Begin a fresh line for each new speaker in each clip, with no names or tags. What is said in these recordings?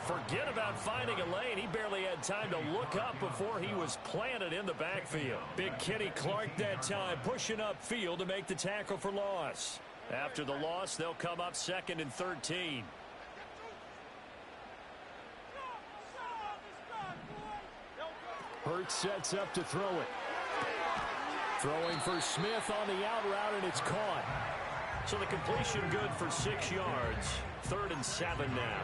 Forget about finding a lane. He barely had time to look up before he was planted in the backfield. Big Kenny Clark that time pushing upfield to make the tackle for loss. After the loss, they'll come up 2nd and 13. Hurts sets up to throw it. Throwing for Smith on the out route, and it's caught. So the completion good for 6 yards. 3rd and 7 now.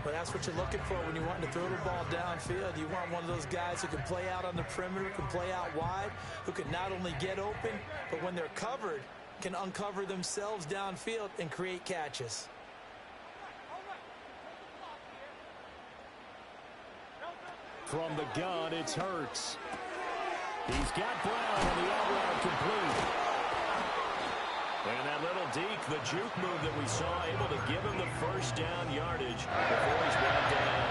Well, that's what you're looking for when you want to throw the ball downfield. You want one of those guys who can play out on the perimeter, can play out wide, who can not only get open, but when they're covered, can uncover themselves downfield and create catches.
From the gun, it's Hurts. He's got Brown on the out route complete. And that little deke, the juke move that we saw, able to give him the first down yardage before he's brought down.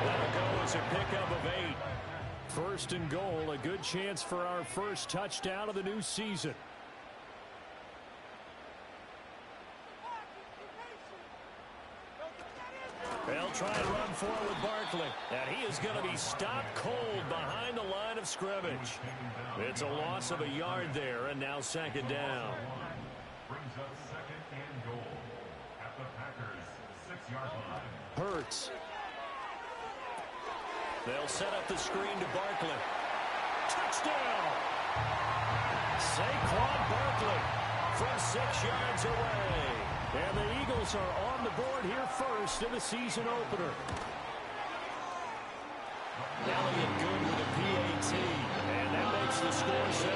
That'll go as a pickup of 8. 1st and goal, a good chance for our first touchdown of the new season. They'll try and run forward with Barkley. And he is going to be stopped cold behind the line of scrimmage. It's a loss of a yard there, and now 2nd down.
Brings up 2nd and goal at the Packers' 6-yard line.
Hurts. They'll set up the screen to Barkley. Touchdown! Saquon Barkley from 6 yards away. And the Eagles are on the board here first in the season opener. Elliott good with a PAT. And that makes the score 7-0.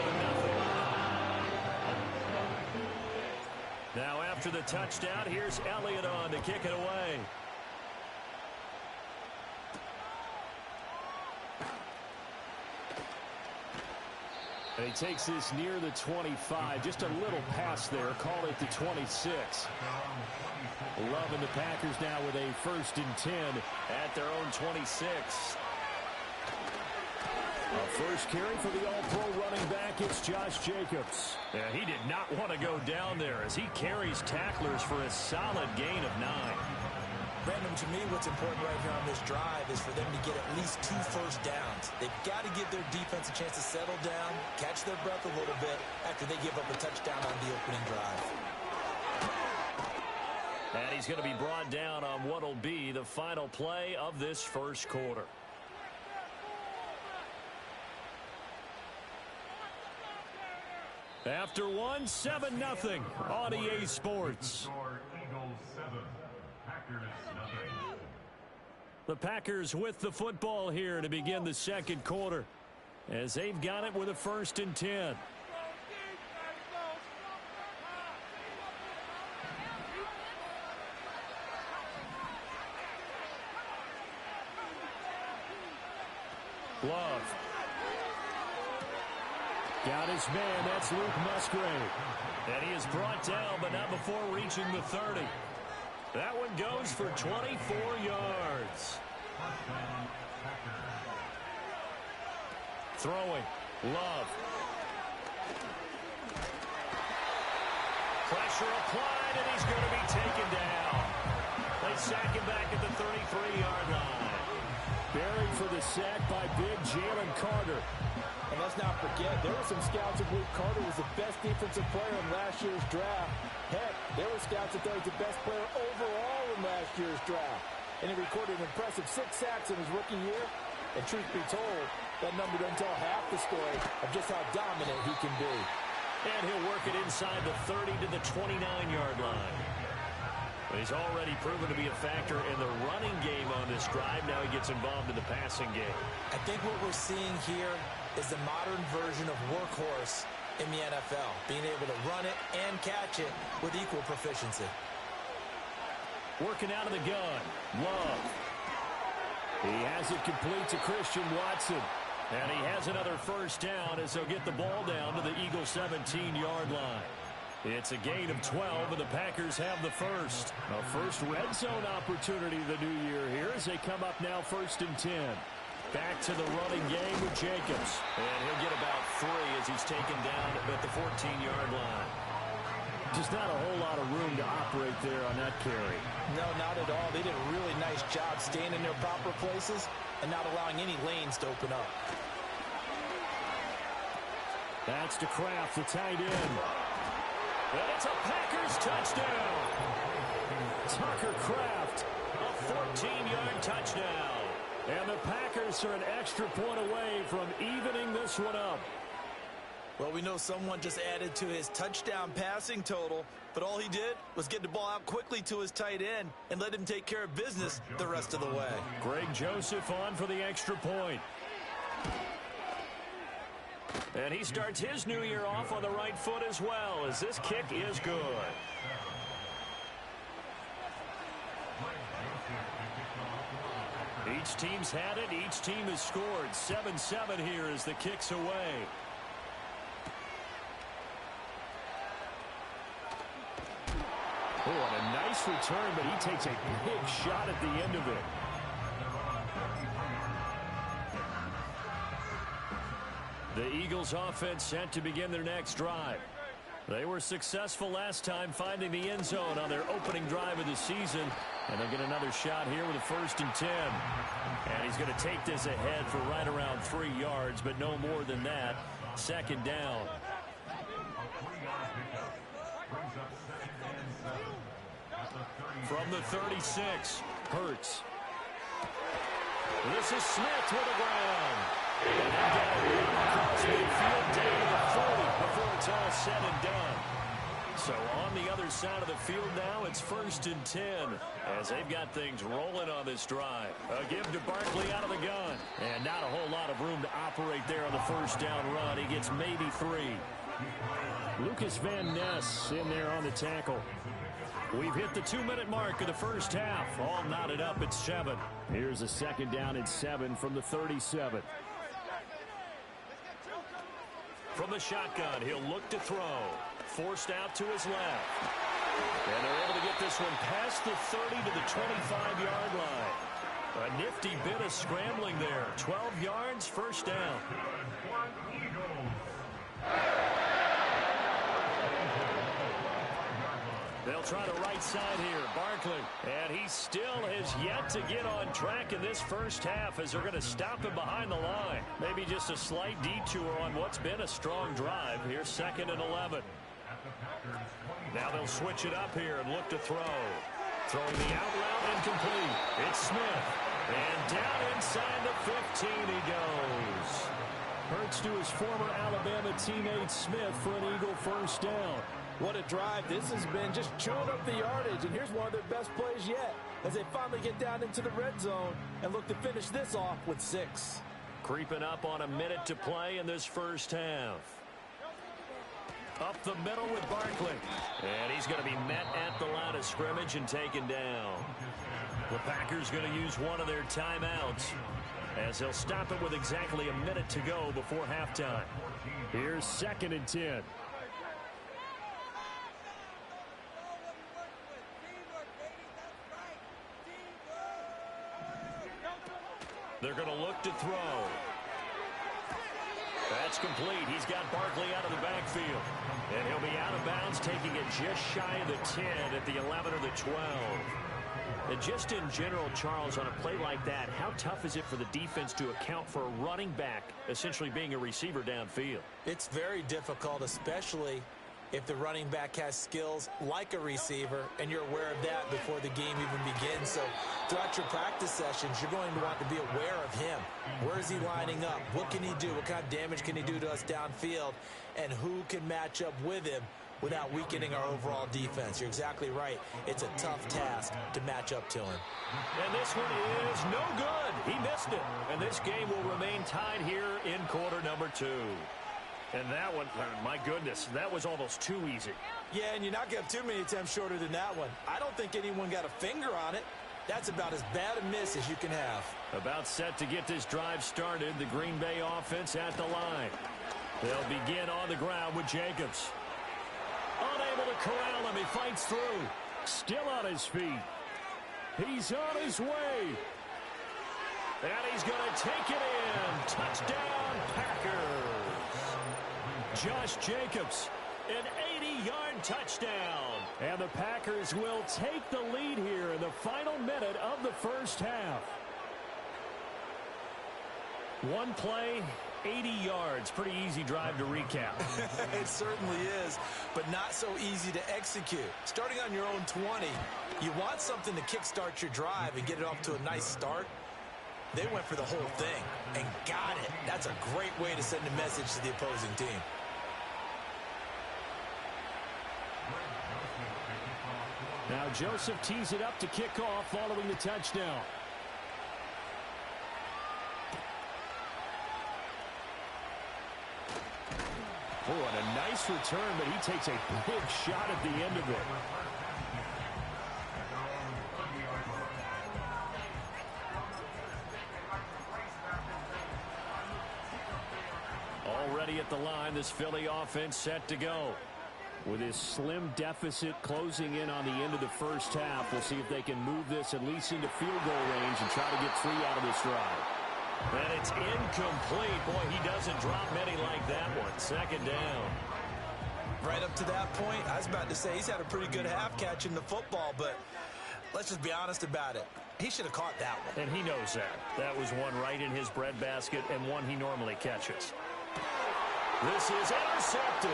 Now after the touchdown, here's Elliott on to kick it away. And he takes this near the 25. Just a little pass there. Call it the 26. Love and the Packers now with a 1st and 10 at their own 26. A first carry for the all-pro running back. It's Josh Jacobs. Yeah, he did not want to go down there as he carries tacklers for a solid gain of 9.
Brandon, to me, what's important right here on this drive is for them to get at least 2 first downs. They've got to give their defense a chance to settle down, catch their breath a little bit after they give up a touchdown on the opening drive.
And he's going to be brought down on what will be the final play of this first quarter. After 1, 7-0 on EA Sports.
Eagles 7, Packers nothing.
The Packers with the football here to begin the second quarter, as they've got it with a 1st and 10. Love. Got his man, that's Luke Musgrave. And he is brought down, but not before reaching the 30. That one goes for 24 yards. Throwing. Love. Pressure applied, and he's going to be taken down. They sack him back at the 33-yard line. Buried for the sack by big Jalen Carter.
And let's not forget, there were some scouts that believed Carter was the best defensive player in last year's draft. Heck, there were scouts that thought he was the best player overall in last year's draft. And he recorded an impressive 6 sacks in his rookie year. And truth be told, that number doesn't tell half the story of just how dominant he can be.
And he'll work it inside the 30 to the 29-yard line. He's already proven to be a factor in the running game on this drive. Now he gets involved in the passing game.
I think what we're seeing here is the modern version of workhorse in the NFL, being able to run it and catch it with equal proficiency.
Working out of the gun. Love. He has it complete to Christian Watson. And he has another first down as he'll get the ball down to the Eagles' 17-yard line. It's a gain of 12, and the Packers have the first. A first red zone opportunity the new year here as they come up now 1st and 10. Back to the running game with Jacobs. And he'll get about 3 as he's taken down at the 14-yard line. Just not a whole lot of room to operate there on that carry.
No, not at all. They did a really nice job staying in their proper places and not allowing any lanes to open up.
That's to Kraft, the tight end. And it's a Packers touchdown. Tucker Kraft, a 14-yard touchdown. And the Packers are an extra point away from evening this one up.
Well, we know someone just added to his touchdown passing total, but all he did was get the ball out quickly to his tight end and let him take care of business the rest of the way.
Greg Joseph on for the extra point. And he starts his new year off on the right foot as well, as this kick is good. Each team's had it. Each team has scored. 7-7 here as the kick's away. Oh, and a nice return, but he takes a big shot at the end of it. The Eagles offense set to begin their next drive. They were successful last time finding the end zone on their opening drive of the season. And they'll get another shot here with a 1st and 10. And he's going to take this ahead for right around 3 yards, but no more than that. 2nd down. From the 36, Hurts. This is Smith with the ground. And they've got a run across midfield down to the 40 before it's all said and done. So on the other side of the field now, it's 1st and 10 as they've got things rolling on this drive. A give to Barkley out of the gun. And not a whole lot of room to operate there on the 1st down run. He gets maybe 3. Lucas Van Ness in there on the tackle. We've hit the 2-minute mark of the first half. All knotted up at 7. Here's a 2nd down and 7 from the 37. From the shotgun, he'll look to throw. Forced out to his left. And they're able to get this one past the 30 to the 25-yard line. A nifty bit of scrambling there. 12 yards, 1st down. They'll try the right side here. Barkley. And he still has yet to get on track in this first half as they're going to stop him behind the line. Maybe just a slight detour on what's been a strong drive. Here's 2nd and 11. Now they'll switch it up here and look to throw. Throwing the out route incomplete. It's Smith. And down inside the 15 he goes. Hurts to his former Alabama teammate Smith for an Eagle 1st down.
What a drive this has been, just chewing up the yardage, and here's one of their best plays yet as they finally get down into the red zone and look to finish this off with 6.
Creeping up on a minute to play in this first half. Up the middle with Barkley. And he's going to be met at the line of scrimmage and taken down. The Packers going to use one of their timeouts as they'll stop it with exactly a minute to go before halftime. Here's 2nd and 10. They're going to look to throw. That's complete. He's got Barkley out of the backfield. And he'll be out of bounds, taking it just shy of the 10 at the 11 or the 12. And just in general, Charles, on a play like that, how tough is it for the defense to account for a running back essentially being a receiver downfield?
It's very difficult, especially if the running back has skills like a receiver, and you're aware of that before the game even begins. So throughout your practice sessions, you're going to want to be aware of him. Where is he lining up? What can he do? What kind of damage can he do to us downfield? And who can match up with him without weakening our overall defense? You're exactly right. It's a tough task to match up to him.
And this one is no good. He missed it. And this game will remain tied here in quarter number 2. And that one, my goodness, that was almost too easy.
Yeah, and you're not going to have too many attempts shorter than that one. I don't think anyone got a finger on it. That's about as bad a miss as you can have.
About set to get this drive started, the Green Bay offense at the line. They'll begin on the ground with Jacobs. Unable to corral him, he fights through. Still on his feet. He's on his way. And he's going to take it in. Touchdown, Packers. Josh Jacobs An 80-yard touchdown. And the Packers will take the lead here in the final minute of the first half. One play, 80 yards. Pretty easy drive to recap.
It certainly is, but not so easy to execute. Starting on your own 20, you want something to kickstart your drive and get it off to a nice start. They went for the whole thing and got it. That's a great way to send a message to the opposing team.
Now Joseph tees it up to kick off following the touchdown. Oh, and a nice return, but he takes a big shot at the end of it. Already at the line, this Philly offense set to go. With his slim deficit closing in on the end of the first half, we'll see if they can move this at least into field goal range and try to get 3 out of this drive. And it's incomplete. Boy, he doesn't drop many like that one. Second down.
Right up to that point, I was about to say he's had a pretty good half catching the football, but let's just be honest about it. He should have caught that one.
And he knows that. That was one right in his breadbasket and one he normally catches. This is intercepted.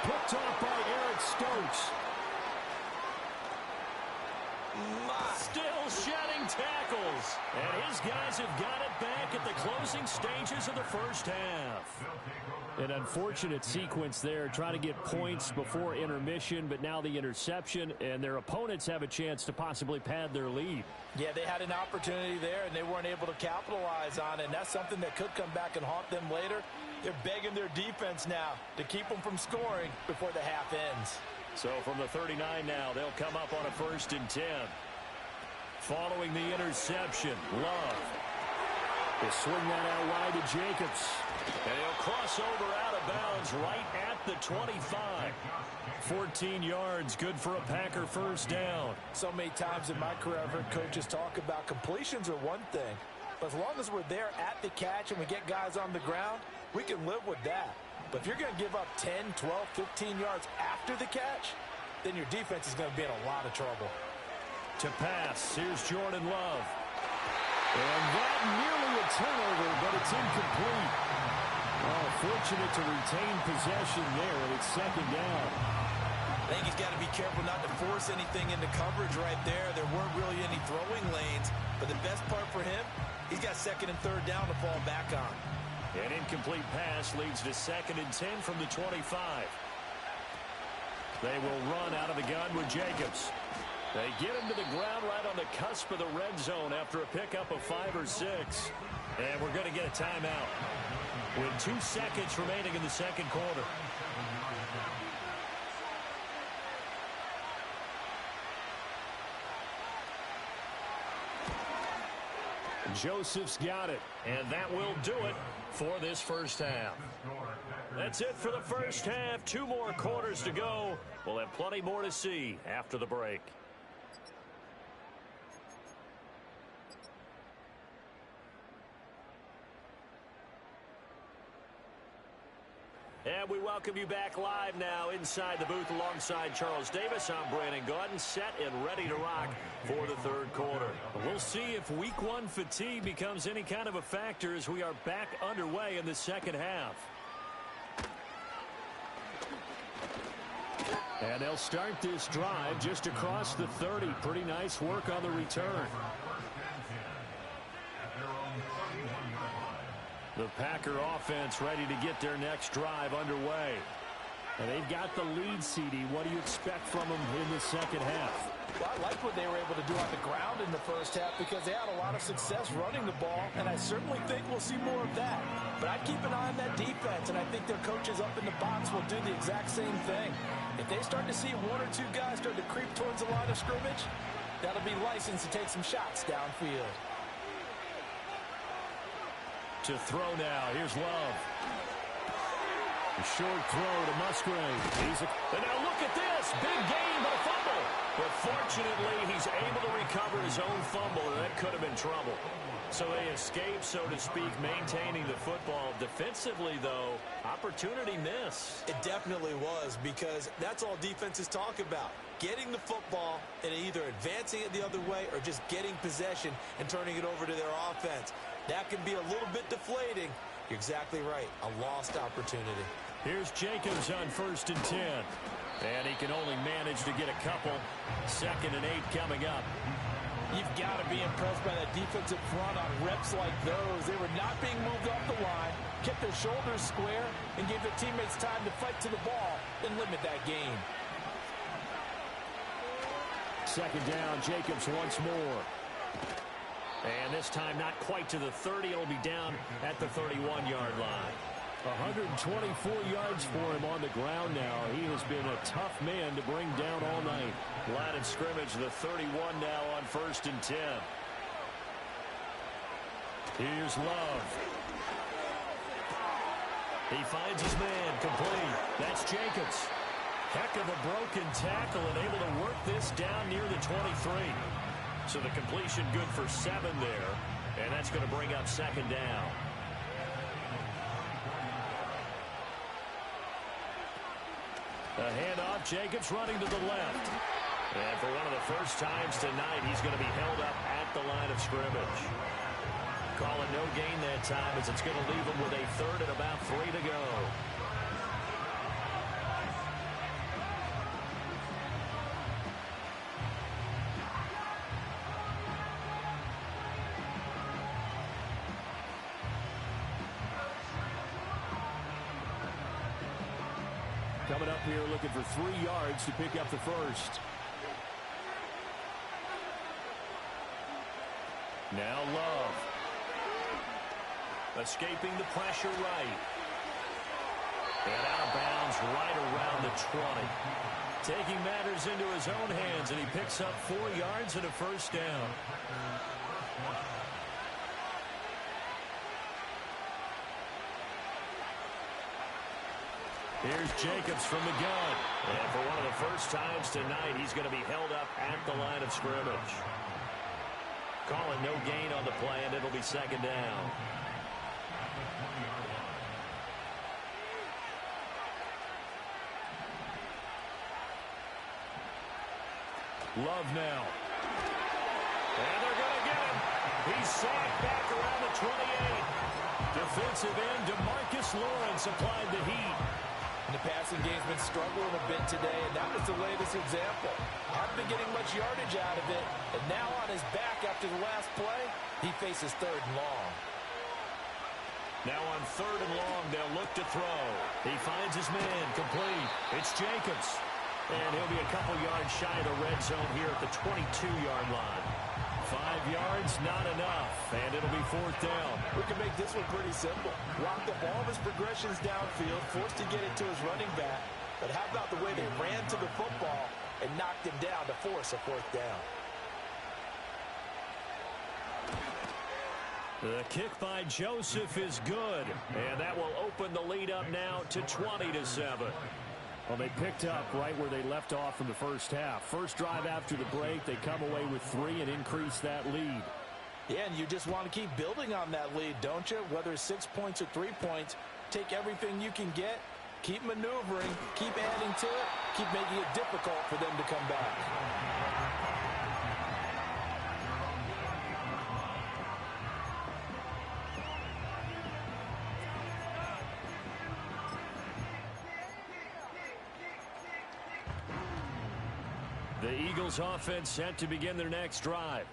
Picked off by Eric Stokes. Still shedding tackles. And his guys have got it back at the closing stages of the first half. An unfortunate sequence there, trying to get points before intermission, but now the interception, and their opponents have a chance to possibly pad their lead.
Yeah, they had an opportunity there, and they weren't able to capitalize on it, and that's something that could come back and haunt them later. They're begging their defense now to keep them from scoring before the half ends.
So from the 39 now, they'll come up on a 1st and 10. Following the interception, Love. They swing that out wide to Jacobs. And he'll cross over out of bounds right at the 25. 14 yards, good for a Packer first down.
So many times in my career I've heard coaches talk about completions are one thing. But as long as we're there at the catch and we get guys on the ground, we can live with that. But if you're going to give up 10, 12, 15 yards after the catch, then your defense is going to be in a lot of trouble.
To pass, here's Jordan Love. And that nearly a turnover, but it's incomplete. Oh, fortunate to retain possession there, and it's 2nd down.
I think he's got to be careful not to force anything into coverage right there. There weren't really any throwing lanes, but the best part for him, he's got 2nd and 3rd down to fall back on.
An incomplete pass leads to 2nd and 10 from the 25. They will run out of the gun with Jacobs. They get him to the ground right on the cusp of the red zone after a pickup of 5 or 6. And we're going to get a timeout with 2 seconds remaining in the second quarter. Joseph's got it, and that will do it for this first half. That's it for the first half. 2 more quarters to go. We'll have plenty more to see after the break. And we welcome you back live now inside the booth alongside Charles Davis. I'm Brandon Gaudin, set and ready to rock for the 3rd quarter. We'll see if week 1 fatigue becomes any kind of a factor as we are back underway in the second half. And they'll start this drive just across the 30. Pretty nice work on the return. The Packer offense ready to get their next drive underway. And they've got the lead, CD. What do you expect from them in the second half?
Well, I like what they were able to do on the ground in the first half because they had a lot of success running the ball, and I certainly think we'll see more of that. But I'd keep an eye on that defense, and I think their coaches up in the box will do the exact same thing. If they start to see 1 or 2 guys start to creep towards the line of scrimmage, that'll be licensed to take some shots downfield.
To throw now. Here's Love. A short throw to Musgrave. And now look at this. Big game, but a fumble. But fortunately, he's able to recover his own fumble, and that could have been trouble. So they escape, so to speak, maintaining the football. Defensively, though, opportunity miss.
It definitely was, because that's all defenses talk about. Getting the football and either advancing it the other way or just getting possession and turning it over to their offense. That can be a little bit deflating. You're exactly right. A lost opportunity.
Here's Jacobs on 1st and 10. And he can only manage to get a couple. 2nd and 8 coming up.
You've got to be impressed by that defensive front on reps like those. They were not being moved off the line, kept their shoulders square, and gave their teammates time to fight to the ball and limit that gain.
2nd down, Jacobs once more. And this time not quite to the 30. It'll be down at the 31-yard line. 124 yards for him on the ground now. He has been a tough man to bring down all night. Line of scrimmage, the 31 now on 1st and 10. Here's Love. He finds his man, complete. That's Jacobs. Heck of a broken tackle and able to work this down near the 23. So the completion good for 7 there. And that's going to bring up 2nd down. A handoff, Jacobs running to the left. And for one of the first times tonight, he's going to be held up at the line of scrimmage. Call it no gain that time, as it's going to leave him with a 3rd and about 3 to go. Coming up here looking for 3 yards to pick up the first. Now Love. Escaping the pressure right. And out of bounds right around the 20. Taking matters into his own hands, and he picks up 4 yards and a 1st down. Here's Jacobs from the gun. And for one of the first times tonight, he's going to be held up at the line of scrimmage. Calling no gain on the play, and it'll be 2nd down. Love now. And they're going to get him. He's sacked back around the 28. Defensive end DeMarcus Lawrence applied the heat.
And the passing game's been struggling a bit today, and that was the latest example. Haven't been getting much yardage out of it, and now on his back after the last play, he faces 3rd and long.
Now on 3rd and long, they'll look to throw. He finds his man, complete. It's Jacobs. And he'll be a couple yards shy of the red zone here at the 22-yard line. 5 yards, not enough, and it'll be 4th down.
We can make this one pretty simple. Locked up all of his progressions downfield, forced to get it to his running back. But how about the way they ran to the football and knocked him down to force a 4th down?
The kick by Joseph is good, and that will open the lead up now to 20-7. Well, they picked up right where they left off in the first half. First drive after the break, they come away with 3 and increase that lead.
Yeah, and you just want to keep building on that lead, don't you? Whether it's 6 points or 3 points, take everything you can get, keep maneuvering, keep adding to it, keep making it difficult for them to come back.
The Eagles offense set to begin their next drive.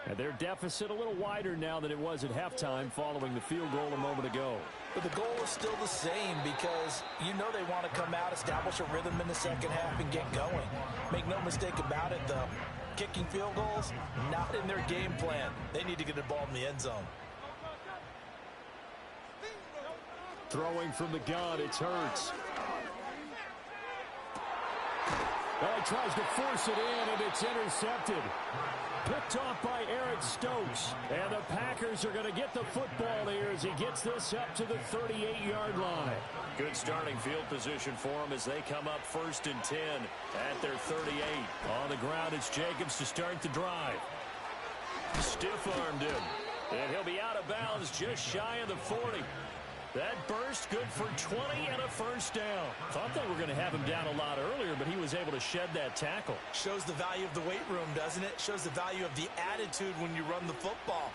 And their deficit a little wider now than it was at halftime following the field goal a moment ago.
But the goal is still the same, because you know they want to come out, establish a rhythm in the second half, and get going. Make no mistake about it, though. Kicking field goals, not in their game plan. They need to get the ball in the end zone.
Throwing from the gun, it's Hurts. Well, he tries to force it in, and it's intercepted. Picked off by Eric Stokes. And the Packers are going to get the football here as he gets this up to the 38-yard line. Good starting field position for him as they come up 1st and 10 at their 38. On the ground, it's Jacobs to start the drive. Stiff-armed him. And he'll be out of bounds just shy of the 40. That burst good for 20 and a first down. Thought they were going to have him down a lot earlier, but he was able to shed that tackle.
Shows the value of the weight room, doesn't it? Shows the value of the attitude when you run the football.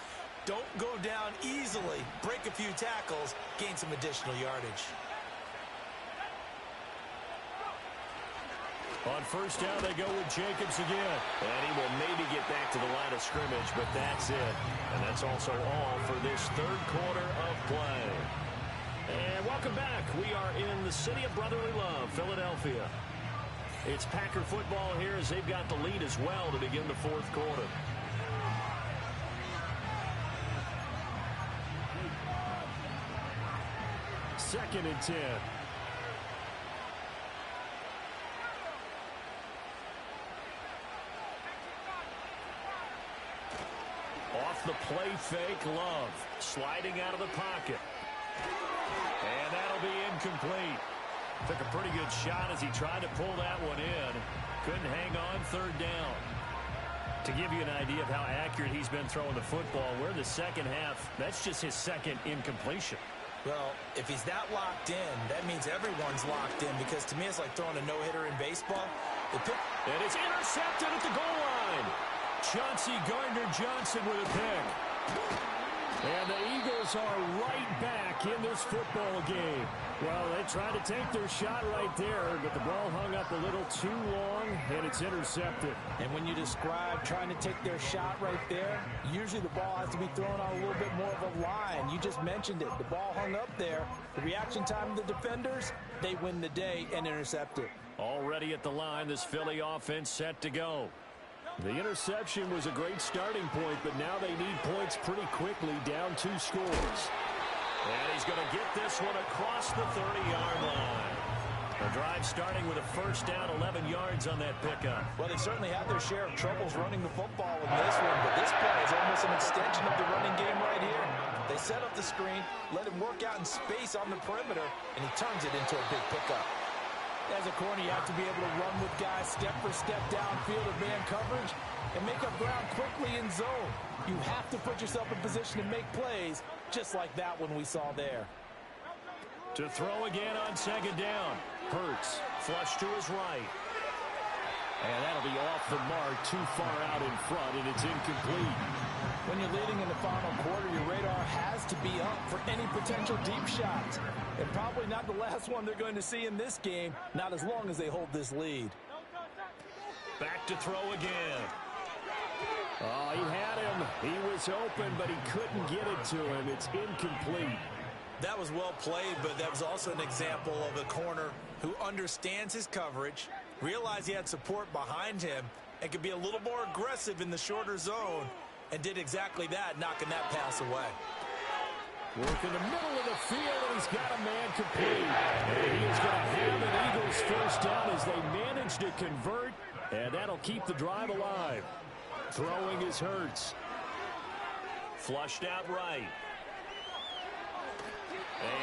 Don't go down easily. Break a few tackles. Gain some additional yardage.
On first down, they go with Jacobs again. And he will maybe get back to the line of scrimmage, but that's it. And that's also all for this third quarter of play. And welcome back. We are in the city of brotherly love, Philadelphia. It's Packer football here as they've got the lead as well to begin the fourth quarter. Second and 10. Off the play fake, Love sliding out of the pocket. And that'll be incomplete. Took a pretty good shot as he tried to pull that one in. Couldn't hang on third down. To give you an idea of how accurate he's been throwing the football, we're in the second half. That's just his second incompletion.
Well, if he's that locked in, that means everyone's locked in, because to me it's like throwing a no-hitter in baseball.
And it's intercepted at the goal line. Chauncey Gardner-Johnson with a pick. And the Eagles are right back in this football game. Well, they tried to take their shot right there, but the ball hung up a little too long, and it's intercepted.
And when you describe trying to take their shot right there, usually the ball has to be thrown on a little bit more of a line. You just mentioned it. The ball hung up there. The reaction time of the defenders, they win the day and intercept it.
Already at the line, this Philly offense set to go. The interception was a great starting point, but now they need points pretty quickly, down 2 scores. And he's going to get this one across the 30-yard line. The drive starting with a first down, 11 yards on that pickup.
Well, they certainly had their share of troubles running the football in this one, but this play is almost an extension of the running game right here. They set up the screen, let him work out in space on the perimeter, and he turns it into a big pickup. As a corner, you have to be able to run with guys step for step downfield of man coverage and make up ground quickly in zone. You have to put yourself in position to make plays, just like that one we saw there.
To throw again on second down. Hurts, flush to his right. And that'll be off the mark, too far out in front, and it's incomplete.
When you're leading in the final quarter, your radar has to be up for any potential deep shots. And probably not the last one they're going to see in this game, not as long as they hold this lead.
Back to throw again. Oh, he had him. He was open, but he couldn't get it to him. It's incomplete.
That was well played, but that was also an example of a corner who understands his coverage, realized he had support behind him, and could be a little more aggressive in the shorter zone, and did exactly that, knocking that pass away.
Work in the middle of the field, and he's got a man complete. And he is going to have an Eagles first down as they manage to convert, and that'll keep the drive alive. Throwing is Hurts. Flushed out right.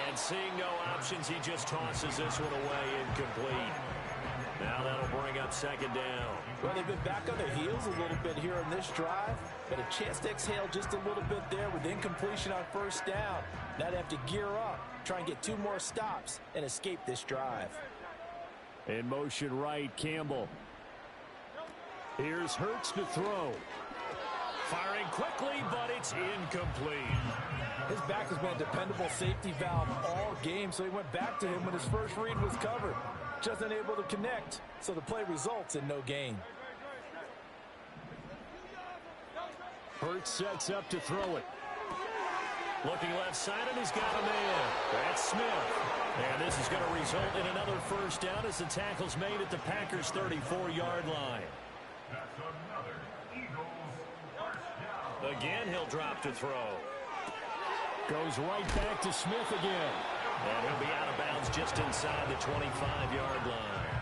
And seeing no options, he just tosses this one away, incomplete. Now that'll bring up second down.
Well, they've been back on their heels a little bit here on this drive, but a chance to exhale just a little bit there with incompletion on first down. Now they have to gear up, try and get 2 more stops, and escape this drive.
In motion right, Campbell. Here's Hurts to throw. Firing quickly, but it's incomplete.
His back has been a dependable safety valve all game, so he went back to him when his first read was covered. Just unable to connect, so the play results in no gain.
Hurts sets up to throw it. Looking left side, and he's got a man. That's Smith. And this is going to result in another first down as the tackle's made at the Packers' 34-yard line.
That's another Eagles first down.
Again, he'll drop to throw. Goes right back to Smith again. And he'll be out of bounds just inside the 25-yard line.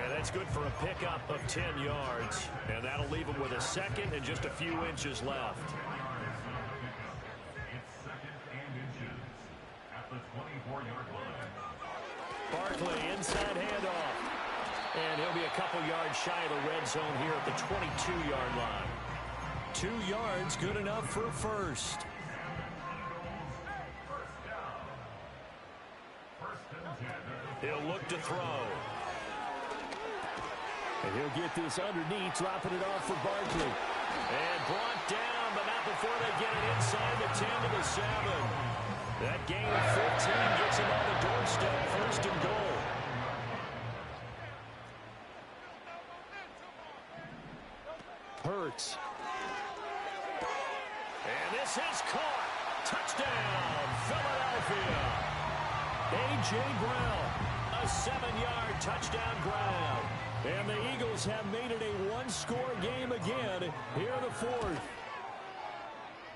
And that's good for a pickup of 10 yards. And that'll leave him with a second and just a few inches left.
It's second and inches at the 24-yard line.
Barkley, inside handoff. And he'll be a couple yards shy of the red zone here at the 22-yard line. 2 yards, good enough for a first. He'll look to throw. And he'll get this underneath, dropping it off for Barkley. And brought down, but not before they get it inside the 10 to the 7. That gain of 15 gets him on the doorstep, first and goal. Hurts. And this is caught. Touchdown, Philadelphia. A.J. Brown, a 7-yard touchdown grab. And the Eagles have made it a one-score game again here in the fourth.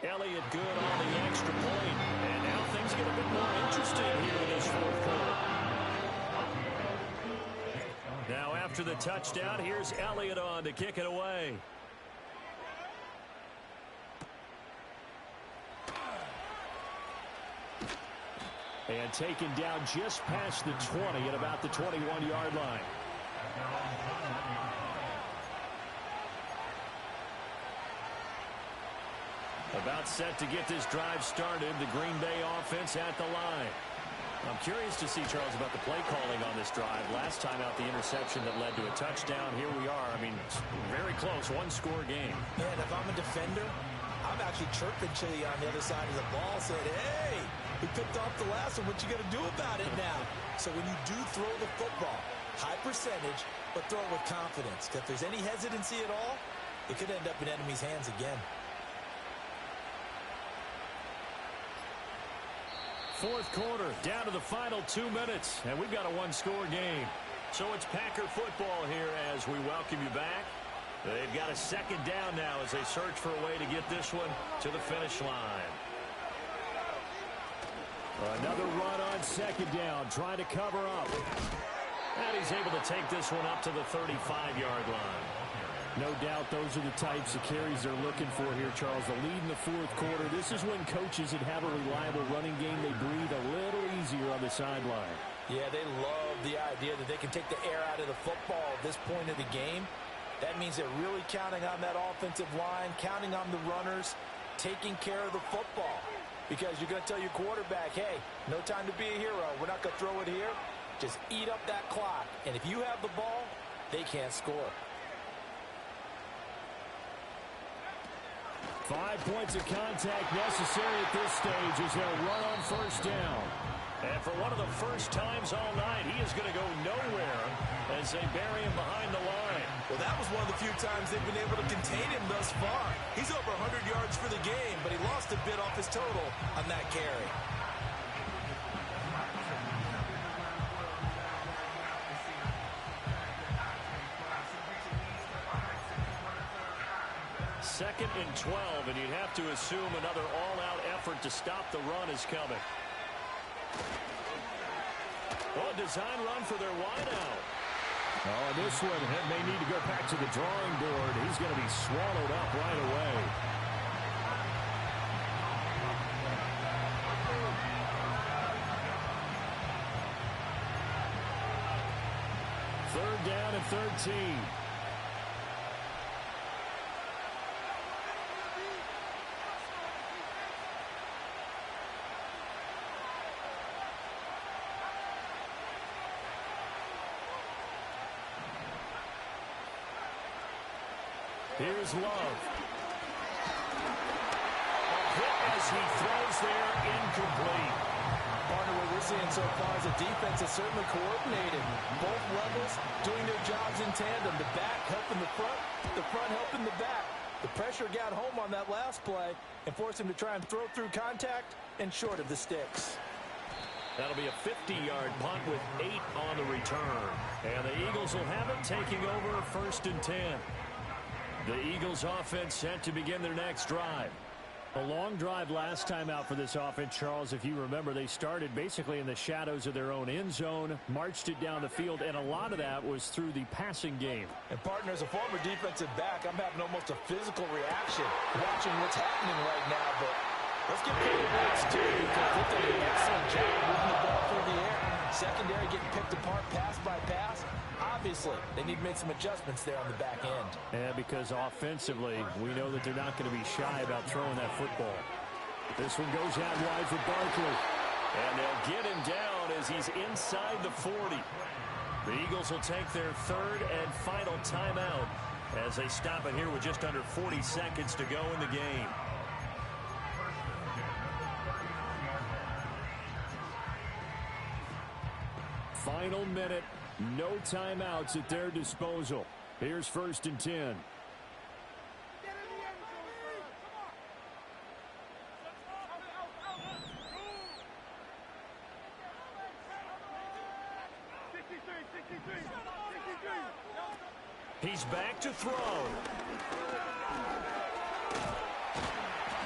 Elliott good on the extra point. And now things get a bit more interesting here in this fourth quarter. Now after the touchdown, here's Elliott on to kick it away. And taken down just past the 20 at about the 21-yard line. About set to get this drive started, the Green Bay offense at the line. I'm curious to see, Charles, about the play calling on this drive. Last time out, the interception that led to a touchdown. Here we are. I mean, very close, one-score game.
Man, if I'm a defender, I'm actually chirping Chili on the other side of the ball, saying, hey, we picked off the last one. What you going to do about it now? So when you do throw the football, high percentage, but throw it with confidence. If there's any hesitancy at all, it could end up in enemy's hands again.
Fourth quarter, down to the final 2 minutes, and we've got a one-score game. So it's Packer football here as we welcome you back. They've got a second down now as they search for a way to get this one to the finish line. Another run on second down, trying to cover up. And he's able to take this one up to the 35-yard line. No doubt those are the types of carries they're looking for here, Charles. The lead in the fourth quarter. This is when coaches that have a reliable running game, they breathe a little easier on the sideline.
Yeah, they love the idea that they can take the air out of the football at this point of the game. That means they're really counting on that offensive line, counting on the runners, taking care of the football. Because you're going to tell your quarterback, hey, no time to be a hero. We're not going to throw it here. Just eat up that clock. And if you have the ball, they can't score.
5 points of contact necessary at this stage as they'll run on first down. And for one of the first times all night, he is going to go nowhere as they bury him behind the line.
Well, that was one of the few times they've been able to contain him thus far. He's over 100 yards for the game, but he lost a bit off his total on that carry.
Second and 12, and you'd have to assume another all-out effort to stop the run is coming. Oh, a design run for their wideout. Oh, this one may need to go back to the drawing board. He's going to be swallowed up right away. Third down and 13. Here's Love. A hit as he throws there, incomplete.
Partner, what we're seeing so far is the defense is certainly coordinated. Both levels doing their jobs in tandem. The back helping the front helping the back. The pressure got home on that last play and forced him to try and throw through contact and short of the sticks.
That'll be a 50-yard punt with 8 on the return. And the Eagles will have it, taking over first and 10. The Eagles offense set to begin their next drive. A long drive last time out for this offense, Charles. If you remember, they started basically in the shadows of their own end zone, marched it down the field, and a lot of that was through the passing game.
And partner, as a former defensive back, I'm having almost a physical reaction watching what's happening right now. But let's get credit where it's due, because they've done an excellent job moving the ball through the air. Secondary getting picked apart pass by pass. obviously, they need to make some adjustments there on the back end.
Yeah, because offensively, we know that they're not going to be shy about throwing that football. This one goes out wide for Barkley. And they'll get him down as he's inside the 40. The Eagles will take their third and final timeout as they stop it here with just under 40 seconds to go in the game. Final minute, no timeouts at their disposal. Here's 1st and 10. He's back to throw.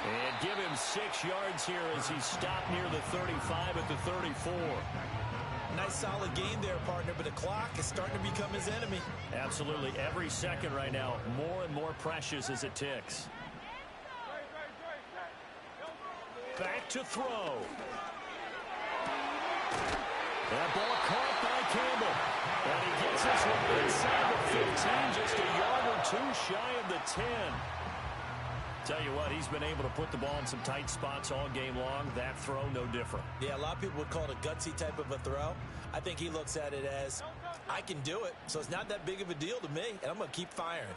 And give him 6 yards here as he stopped near the 35 at the 34.
Nice solid game there, partner, but the clock is starting to become his enemy.
Absolutely. Every second right now, more and more precious as it ticks. Back to throw. That ball caught by Campbell. And he gets this one inside the 15, just a yard or 2 shy of the 10. Tell you what, he's been able to put the ball in some tight spots all game long. That throw, no different.
Yeah, a lot of people would call it a gutsy type of a throw. I think he looks at it as, I can do it, so it's not that big of a deal to me, and I'm going to keep firing.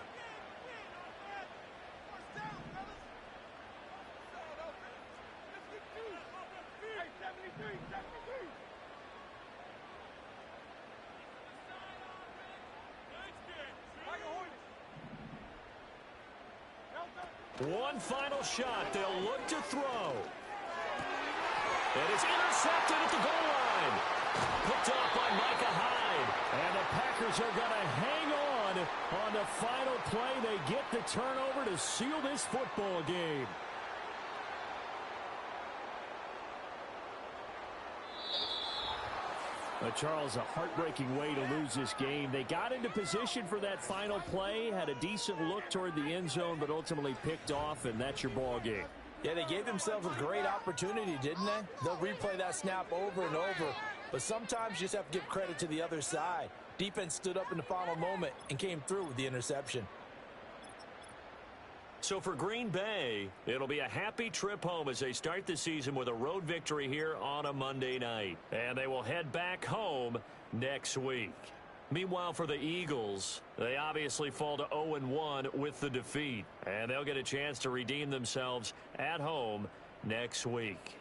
One final shot. They'll look to throw. And it's intercepted at the goal line. Picked off by Micah Hyde. And the Packers are going to hang on the final play. They get the turnover to seal this football game. Charles, a heartbreaking way to lose this game. They got into position for that final play, had a decent look toward the end zone, but ultimately picked off, and that's your ball game.
Yeah, they gave themselves a great opportunity, didn't they? They'll replay that snap over and over, but sometimes you just have to give credit to the other side. Defense stood up in the final moment and came through with the interception.
So for Green Bay, it'll be a happy trip home as they start the season with a road victory here on a Monday night. And they will head back home next week. Meanwhile, for the Eagles, they obviously fall to 0-1 with the defeat. And they'll get a chance to redeem themselves at home next week.